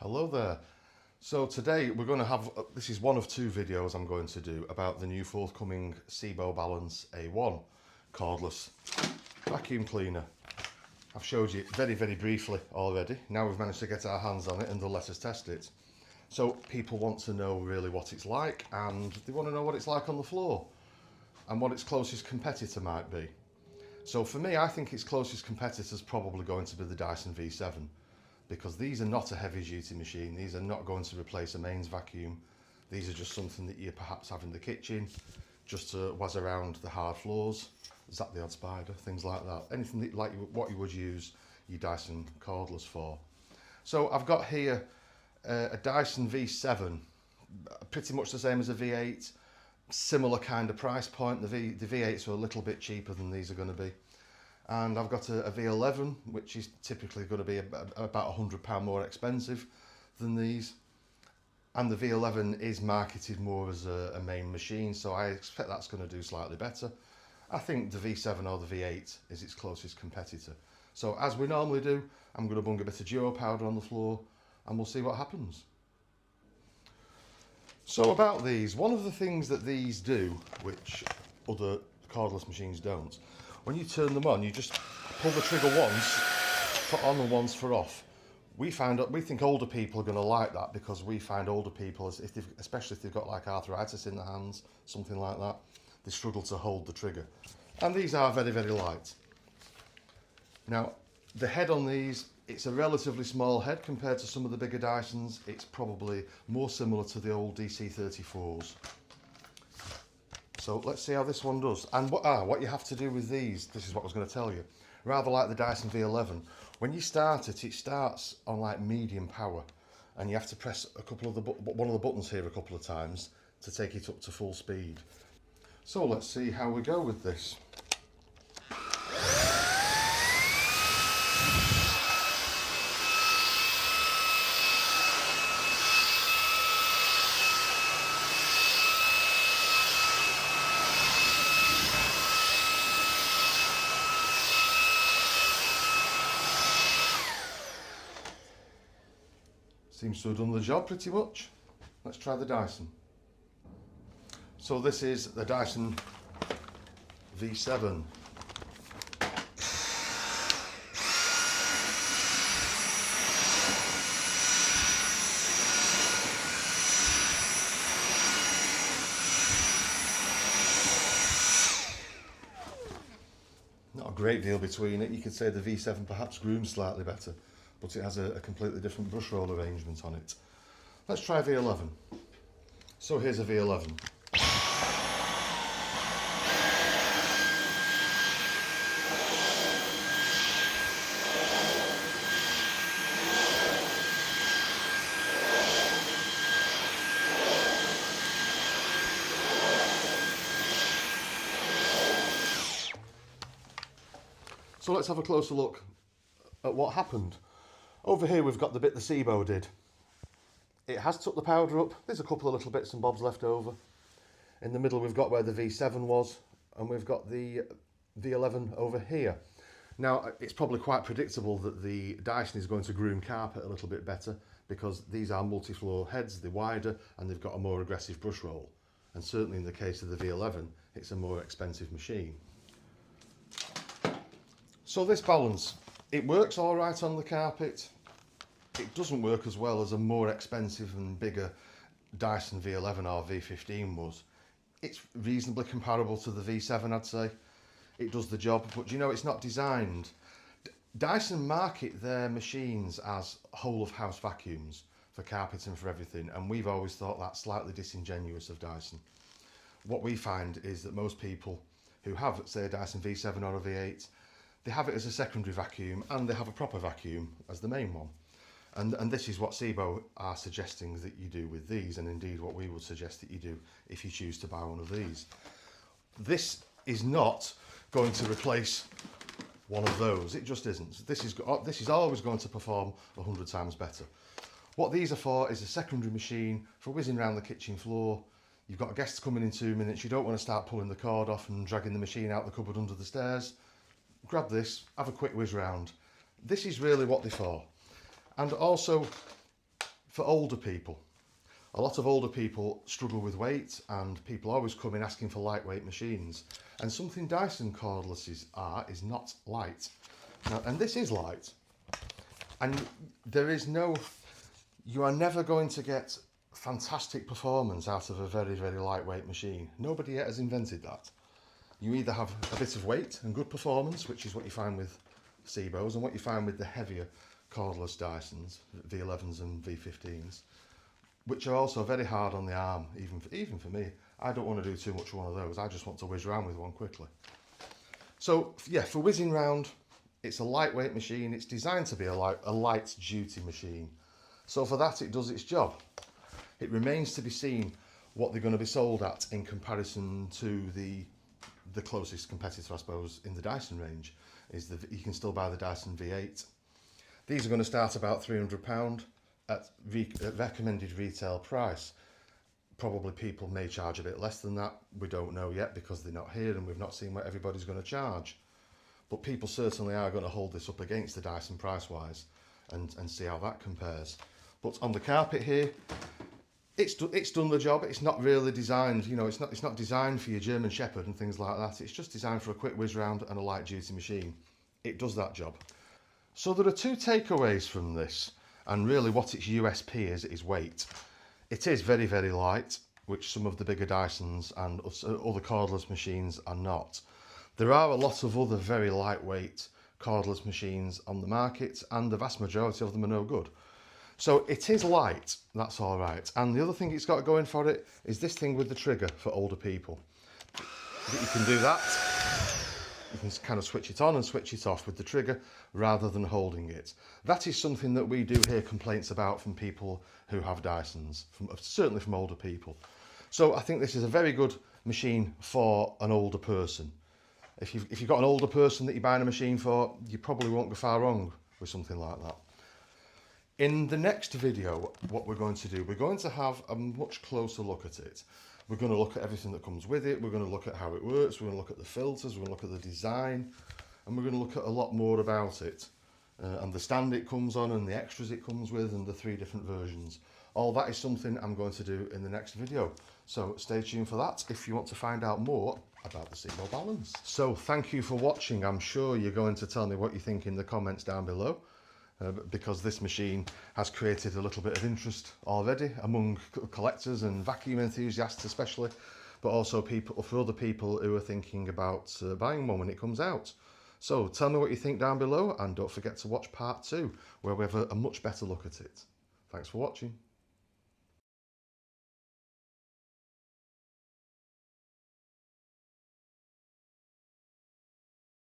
Hello there. So today we're going to have, this is one of two videos I'm going to do about the new forthcoming Sebo Balance A1 cordless vacuum cleaner. I've showed you it very briefly already. Now we've managed to get our hands on it and they'll let us test it. So people want to know really what it's like, and they want to know what it's like on the floor and what its closest competitor might be. So for me, I think its closest competitor is probably going to be the Dyson V7. Because these are not a heavy duty machine. These are not going to replace a mains vacuum. These are just something that you perhaps have in the kitchen, just to whiz around the hard floors, zap the odd spider, things like that. Anything that, like what you would use your Dyson cordless for. So I've got here a Dyson V7, pretty much the same as a V8, similar kind of price point. The V8s are a little bit cheaper than these are going to be. And I've got a V11, which is typically going to be about £100 more expensive than these. And the V11 is marketed more as a main machine, so I expect that's going to do slightly better. I think the V7 or the V8 is its closest competitor. So as we normally do, I'm going to bung a bit of duo powder on the floor and we'll see what happens. So about these, one of the things that these do, which other cordless machines don't, when you turn them on, you just pull the trigger once for on and once for off. We think older people are going to like that, because we find older people, especially if they've got like arthritis in their hands, something like that, they struggle to hold the trigger. And these are very light. Now, the head on these, it's a relatively small head compared to some of the bigger Dysons. It's probably more similar to the old DC34s. So let's see how this one does. And what you have to do with these, this is what I was going to tell you. Rather like the Dyson V11, when you start it, it starts on like medium power, and you have to press one of the buttons here a couple of times to take it up to full speed. So let's see how we go with this. Seems to have done the job pretty much. Let's try the Dyson. So this is the Dyson V7. Not a great deal between it. You could say the V7 perhaps grooms slightly better, but it has a completely different brush roll arrangement on it. Let's try V11. So here's a V11. So let's have a closer look at what happened. Over here we've got the bit the Sebo did. It has took the powder up. There's a couple of little bits and bobs left over. In the middle we've got where the V7 was, and we've got the V11 over here. Now it's probably quite predictable that the Dyson is going to groom carpet a little bit better, because these are multi-floor heads, they're wider and they've got a more aggressive brush roll. And certainly in the case of the V11, it's a more expensive machine. So this balance, it works all right on the carpet. It doesn't work as well as a more expensive and bigger Dyson V11 or V15 was. It's reasonably comparable to the V7, I'd say. It does the job, but you know, it's not designed. Dyson market their machines as whole of house vacuums for carpet and for everything, and we've always thought that slightly disingenuous of Dyson. What we find is that most people who have, say, a Dyson V7 or a V8, they have it as a secondary vacuum and they have a proper vacuum as the main one. And this is what Sebo are suggesting that you do with these, and indeed what we would suggest that you do if you choose to buy one of these. This is not going to replace one of those. It just isn't. This is always going to perform 100 times better. What these are for is a secondary machine for whizzing around the kitchen floor. You've got a guest coming in 2 minutes. You don't want to start pulling the cord off and dragging the machine out the cupboard under the stairs. Grab this, have a quick whiz round. This is really what they're for. And also, for older people. A lot of older people struggle with weight, and people always come in asking for lightweight machines. And something Dyson cordlesses are is not light. Now, and this is light. And you are never going to get fantastic performance out of a very, very lightweight machine. Nobody yet has invented that. You either have a bit of weight and good performance, which is what you find with Sebos and what you find with the heavier cordless Dysons, V11s and V15s, which are also very hard on the arm, even for me. I don't want to do too much of one of those. I just want to whiz around with one quickly. So yeah, for whizzing round, it's a lightweight machine. It's designed to be a light duty machine. So for that, it does its job. It remains to be seen what they're going to be sold at in comparison to the closest competitor, I suppose, in the Dyson range. You can still buy the Dyson V8. These are going to start about £300 at recommended retail price. Probably people may charge a bit less than that. We don't know yet because they're not here and we've not seen what everybody's going to charge. But people certainly are going to hold this up against the Dyson price-wise and see how that compares. But on the carpet here, it's done the job. It's not really designed, it's not designed for your German Shepherd and things like that. It's just designed for a quick whiz round and a light duty machine. It does that job. So there are two takeaways from this, and really what its USP is weight. It is very, very light, which some of the bigger Dysons and other cordless machines are not. There are a lot of other very lightweight cordless machines on the market, and the vast majority of them are no good. So it is light, that's all right. And the other thing it's got going for it is this thing with the trigger for older people. You can do that. You can kind of switch it on and switch it off with the trigger rather than holding it. That is something that we do hear complaints about from people who have Dysons, certainly from older people. So I think this is a very good machine for an older person. If you've got an older person that you're buying a machine for, you probably won't go far wrong with something like that. In the next video, what we're going to do, we're going to have a much closer look at it. We're going to look at everything that comes with it. We're going to look at how it works. We're going to look at the filters. We're going to look at the design. And we're going to look at a lot more about it. And the stand it comes on and the extras it comes with and the 3 different versions. All that is something I'm going to do in the next video. So stay tuned for that if you want to find out more about the Sebo Balance. So thank you for watching. I'm sure you're going to tell me what you think in the comments down below. Because this machine has created a little bit of interest already among collectors and vacuum enthusiasts especially, but also for other people who are thinking about buying one when it comes out. So tell me what you think down below, and don't forget to watch part 2 where we have a much better look at it. Thanks for watching.